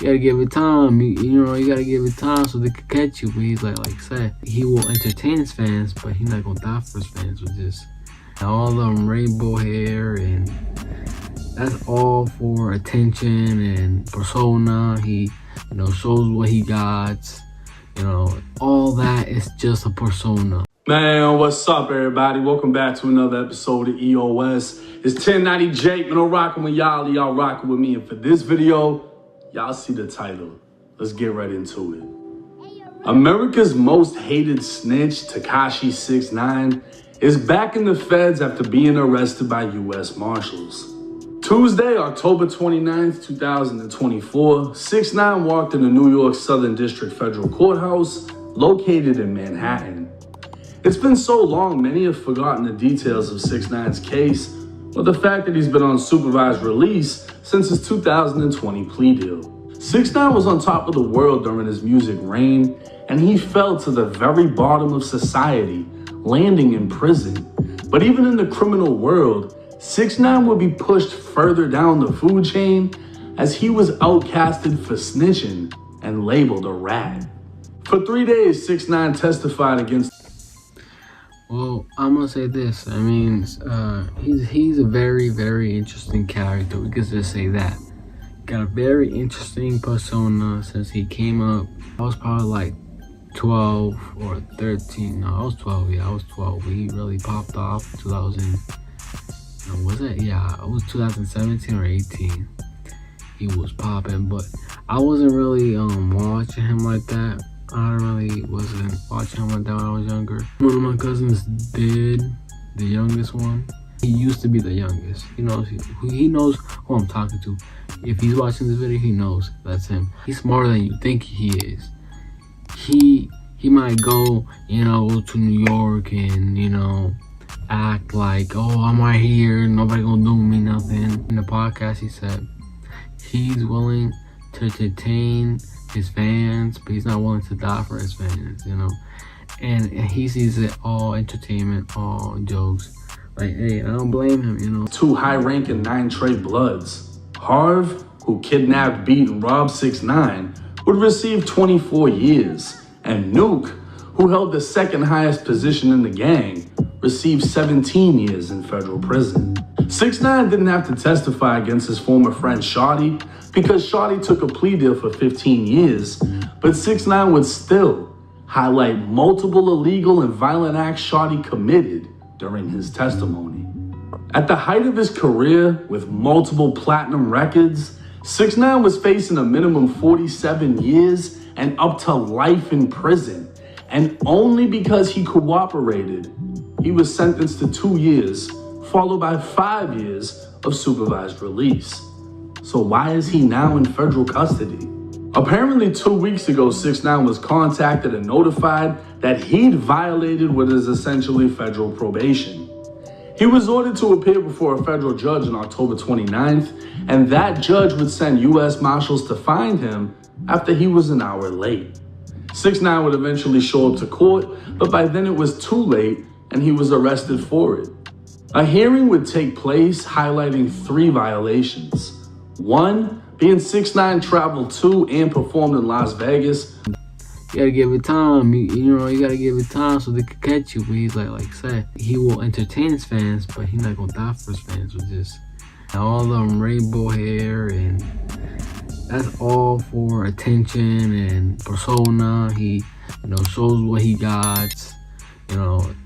You gotta give it time. You gotta give it time so they can catch you. But he's like I said, he will entertain his fans, but he's not gonna die for his fans with this. All them rainbow hair, and that's all for attention and persona. He, shows what he got. All that is just a persona. Man, what's up, everybody? Welcome back to another episode of EOS. It's 1090 Jake, man. I'm rocking with y'all rocking with me. And for this video, y'all see the title. Let's get right into it. America's most hated snitch, Tekashi 6ix9ine, is back in the feds after being arrested by U.S. Marshals. Tuesday, October 29th, 2024, 6ix9ine walked in the New York Southern District Federal Courthouse, located in Manhattan. It's been so long, many have forgotten the details of 6ix9ine's case, or the fact that he's been on supervised release since his 2020 plea deal. 6ix9ine was on top of the world during his music reign, and he fell to the very bottom of society, landing in prison. But even in the criminal world, 6ix9ine would be pushed further down the food chain as he was outcasted for snitching and labeled a rat. For 3 days, 6ix9ine testified against. Well, I'm gonna say this. I mean, he's a very, very interesting character. We could just say that. Got a very interesting persona since he came up. I was probably like 12 or 13. No, I was 12. Yeah, I was 12. He really popped off in 2000. Was it? Yeah, it was 2017 or 18. He was popping, but I wasn't really watching him like that. I really wasn't watching him like that when I was younger. One of my cousins did, the youngest one. He used to be the youngest. He knows who I'm talking to. If he's watching this video, he knows that's him. He's smarter than you think he is. He might go, to New York and, act like, oh, I'm right here, nobody gonna do me nothing. In the podcast, he said he's willing to entertain his fans, but he's not willing to die for his fans, and he sees it all entertainment, all jokes. Like, hey, I don't blame him, Two high-ranking 9 Trey Bloods. Harv, who kidnapped, beat, and robbed 6ix9ine, would receive 24 years, and Nuke, who held the second highest position in the gang, received 17 years in federal prison. 6ix9ine didn't have to testify against his former friend Shawty because Shawty took a plea deal for 15 years, but 6ix9ine would still highlight multiple illegal and violent acts Shawty committed during his testimony. At the height of his career, with multiple platinum records, 6ix9ine was facing a minimum 47 years and up to life in prison, and only because he cooperated, he was sentenced to 2 years, followed by 5 years of supervised release. So why is he now in federal custody? Apparently 2 weeks ago, 6ix9ine was contacted and notified that he'd violated what is essentially federal probation. He was ordered to appear before a federal judge on October 29th, and that judge would send U.S. Marshals to find him after he was an hour late. 6ix9ine would eventually show up to court, but by then it was too late and he was arrested for it. A hearing would take place highlighting 3 violations. 1, being 6ix9ine traveled to and performed in Las Vegas. You gotta give it time. You gotta give it time so they can catch you. But he's like I said, he will entertain his fans, but he's not gonna die for his fans with this. All them rainbow hair, and that's all for attention and persona. He, shows what he got.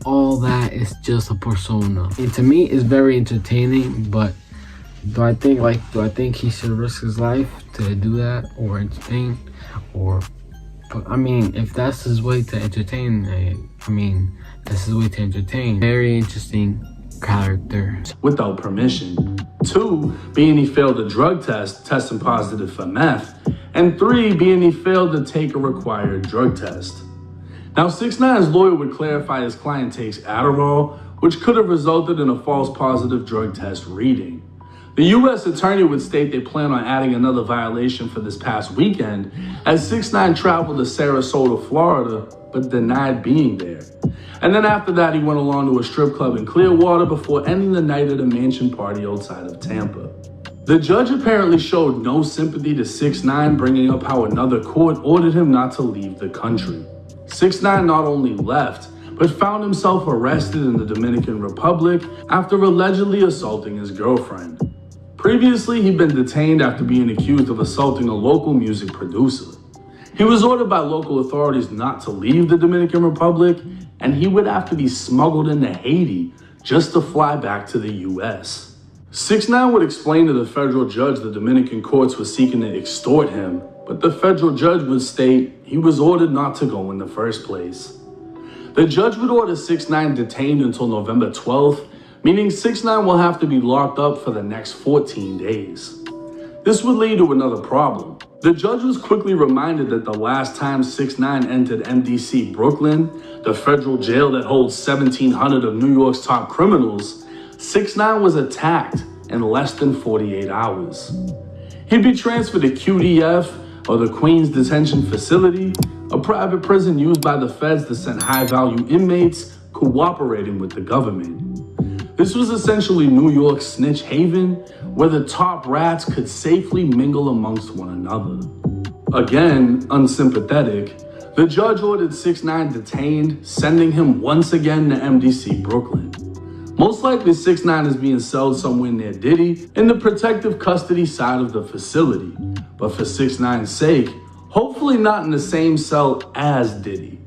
All that is just a persona. And to me, it's very entertaining, but do I think he should risk his life to do that or entertain? If that's his way to entertain, that's his way to entertain. Very interesting character. Without permission. 2, being he failed a drug test, testing positive for meth. And 3, being he failed to take a required drug test. Now, 6ix9ine's lawyer would clarify his client takes Adderall, which could have resulted in a false positive drug test reading. The U.S. attorney would state they plan on adding another violation for this past weekend, as 6ix9ine traveled to Sarasota, Florida, but denied being there. And then after that, he went along to a strip club in Clearwater before ending the night at a mansion party outside of Tampa. The judge apparently showed no sympathy to 6ix9ine, bringing up how another court ordered him not to leave the country. 6ix9ine not only left, but found himself arrested in the Dominican Republic after allegedly assaulting his girlfriend. Previously, he'd been detained after being accused of assaulting a local music producer. He was ordered by local authorities not to leave the Dominican Republic, and he would have to be smuggled into Haiti just to fly back to the US. 6ix9ine would explain to the federal judge the Dominican courts were seeking to extort him, but the federal judge would state he was ordered not to go in the first place. The judge would order 6ix9ine detained until November 12th, meaning 6ix9ine will have to be locked up for the next 14 days. This would lead to another problem. The judge was quickly reminded that the last time 6ix9ine entered MDC Brooklyn, the federal jail that holds 1,700 of New York's top criminals, 6ix9ine was attacked in less than 48 hours. He'd be transferred to QDF, or the Queens Detention Facility, a private prison used by the feds to send high-value inmates cooperating with the government. This was essentially New York's snitch haven, where the top rats could safely mingle amongst one another. Again, unsympathetic, the judge ordered 6ix9ine detained, sending him once again to MDC Brooklyn. Most likely 6ix9ine is being celled somewhere near Diddy in the protective custody side of the facility, but for 6ix9ine's sake, hopefully not in the same cell as Diddy.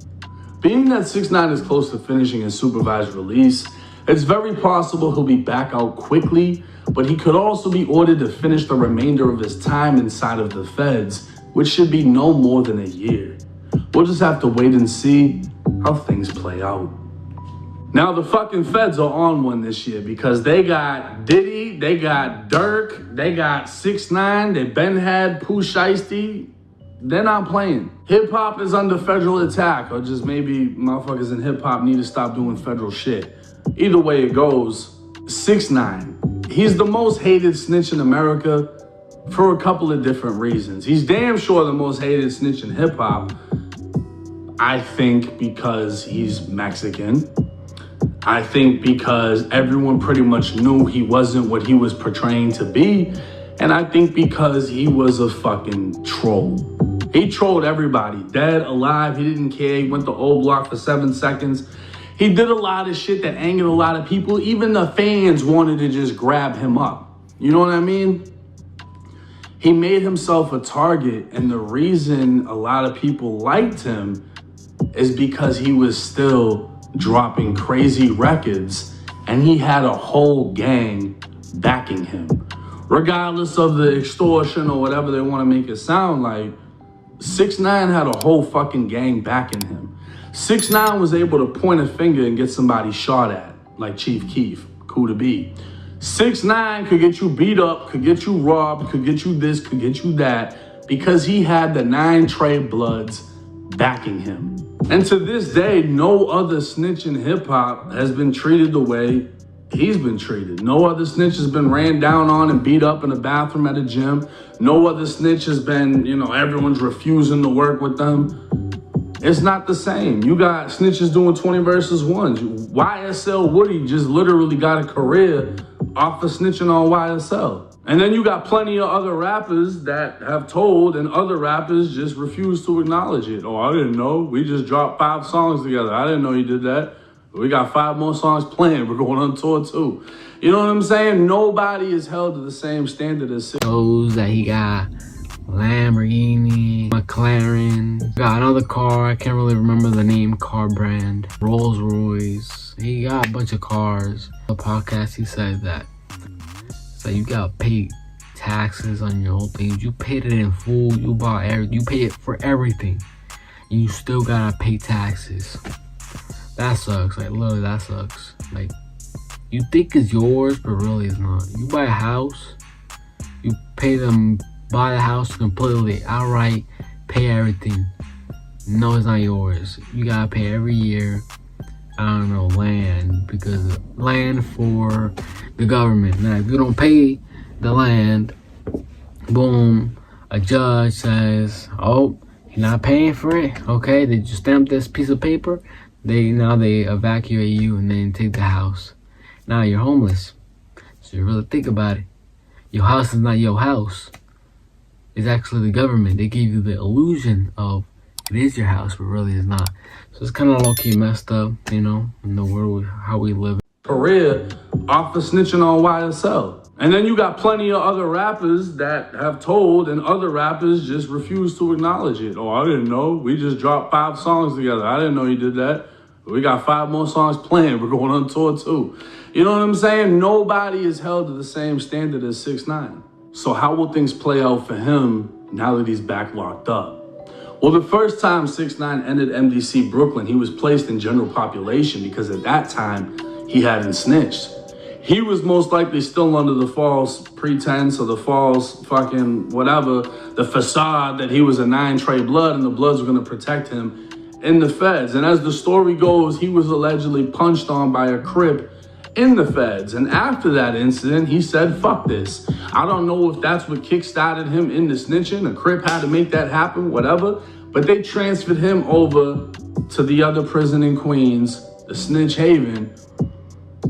Being that 6ix9ine is close to finishing his supervised release, it's very possible he'll be back out quickly, but he could also be ordered to finish the remainder of his time inside of the feds, which should be no more than a year. We'll just have to wait and see how things play out. Now the fucking feds are on one this year because they got Diddy, they got Dirk, they got 6ix9ine, they been had Pooh Shiesty. They're not playing. Hip hop is under federal attack, or just maybe motherfuckers in hip hop need to stop doing federal shit. Either way it goes, 6ix9ine, he's the most hated snitch in America for a couple of different reasons. He's damn sure the most hated snitch in hip hop. I think because he's Mexican. I think because everyone pretty much knew he wasn't what he was portraying to be. And I think because he was a fucking troll. He trolled everybody, dead, alive, he didn't care. He went to O Block for 7 seconds. He did a lot of shit that angered a lot of people. Even the fans wanted to just grab him up. You know what I mean? He made himself a target, and the reason a lot of people liked him is because he was still dropping crazy records, and he had a whole gang backing him. Regardless of the extortion or whatever they want to make it sound like, 6ix9ine had a whole fucking gang backing him. 6ix9ine was able to point a finger and get somebody shot at, like Chief Keef, cool to be. 6ix9ine could get you beat up, could get you robbed, could get you this, could get you that, because he had the 9 Trey Bloods backing him. And to this day, no other snitch in hip hop has been treated the way he's been treated. No other snitch has been ran down on and beat up in a bathroom at a gym. No other snitch has been, everyone's refusing to work with them. It's not the same. You got snitches doing 20 versus 1s. YSL Woody just literally got a career off of snitching on YSL. And then you got plenty of other rappers that have told, and other rappers just refuse to acknowledge it. Oh, I didn't know. We just dropped 5 songs together. I didn't know you did that. We got 5 more songs planned. We're going on tour too. You know what I'm saying? Nobody is held to the same standard as shows that he got Lamborghini, McLaren, got another car, I can't really remember the name, car brand, Rolls Royce. He got a bunch of cars. The podcast, he said that. So you gotta pay taxes on your whole thing. You paid it in full, you bought everything, you pay it for everything. You still gotta pay taxes. That sucks, like literally that sucks. Like, you think it's yours, but really it's not. You buy a house, you pay them, buy the house completely, outright, pay everything. No, it's not yours. You gotta pay every year, I don't know, land, because land for the government. Now, if you don't pay the land, boom, a judge says, oh, you're not paying for it? Okay, did you stamp this piece of paper? Now they evacuate you and then take the house. Now you're homeless. So you really think about it. your house is not your house. It's actually the government. They give you the illusion of it is your house, but really it's not. So it's kind of low-key messed up, you know, in the world, how we live. Career off of snitching on YSL. And then you got plenty of other rappers that have told, and other rappers just refuse to acknowledge it. Oh, I didn't know. We just dropped 5 songs together. I didn't know you did that. We got 5 more songs planned. We're going on tour too. You know what I'm saying? Nobody is held to the same standard as 6ix9ine. So how will things play out for him now that he's back locked up? Well, the first time 6ix9ine entered MDC Brooklyn, he was placed in general population because at that time he hadn't snitched. He was most likely still under the false pretense or the false fucking whatever, the facade that he was a 9 Trey Blood and the Bloods were gonna protect him in the feds. And as the story goes, he was allegedly punched on by a Crip in the feds. And after that incident, he said, fuck this. I don't know if that's what kickstarted him into snitching. A Crip had to make that happen, whatever. But they transferred him over to the other prison in Queens, the Snitch Haven.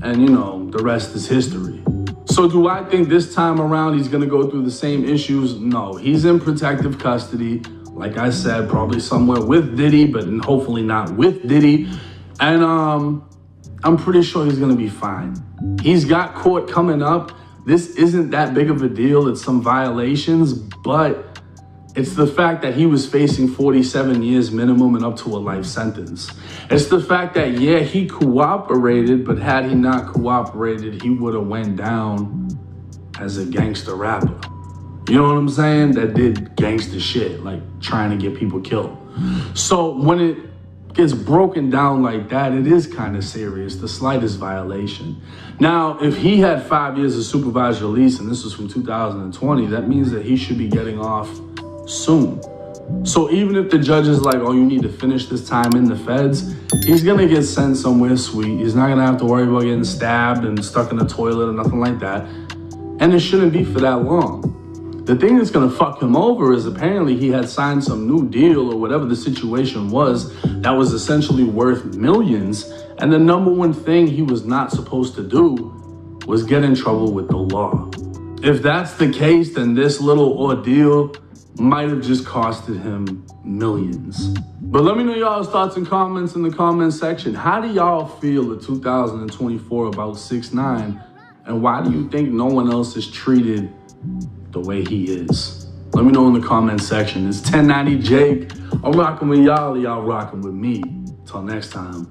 And, you know, the rest is history. So do I think this time around he's going to go through the same issues? No, he's in protective custody. Like I said, probably somewhere with Diddy, but hopefully not with Diddy. And I'm pretty sure he's going to be fine. He's got court coming up. This isn't that big of a deal. It's some violations, but it's the fact that he was facing 47 years minimum and up to a life sentence. It's the fact that, yeah, he cooperated, but had he not cooperated, he would have went down as a gangster rapper. You know what I'm saying? That did gangster shit, like trying to get people killed. So when it gets broken down like that, it is kind of serious, the slightest violation. Now, if he had 5 years of supervised release, and this was from 2020, that means that he should be getting off soon. So even if the judge is like, oh, you need to finish this time in the feds, he's gonna get sent somewhere sweet. He's not gonna have to worry about getting stabbed and stuck in the toilet or nothing like that. And it shouldn't be for that long. The thing that's gonna fuck him over is apparently he had signed some new deal or whatever the situation was that was essentially worth millions. And the number one thing he was not supposed to do was get in trouble with the law. If that's the case, then this little ordeal might have just costed him millions. But let me know y'all's thoughts and comments in the comment section. How do y'all feel in 2024 about 6ix9ine? And why do you think no one else is treated the way he is? Let me know in the comment section. It's 1090 Jake. I'm rocking with y'all rocking with me. Till next time.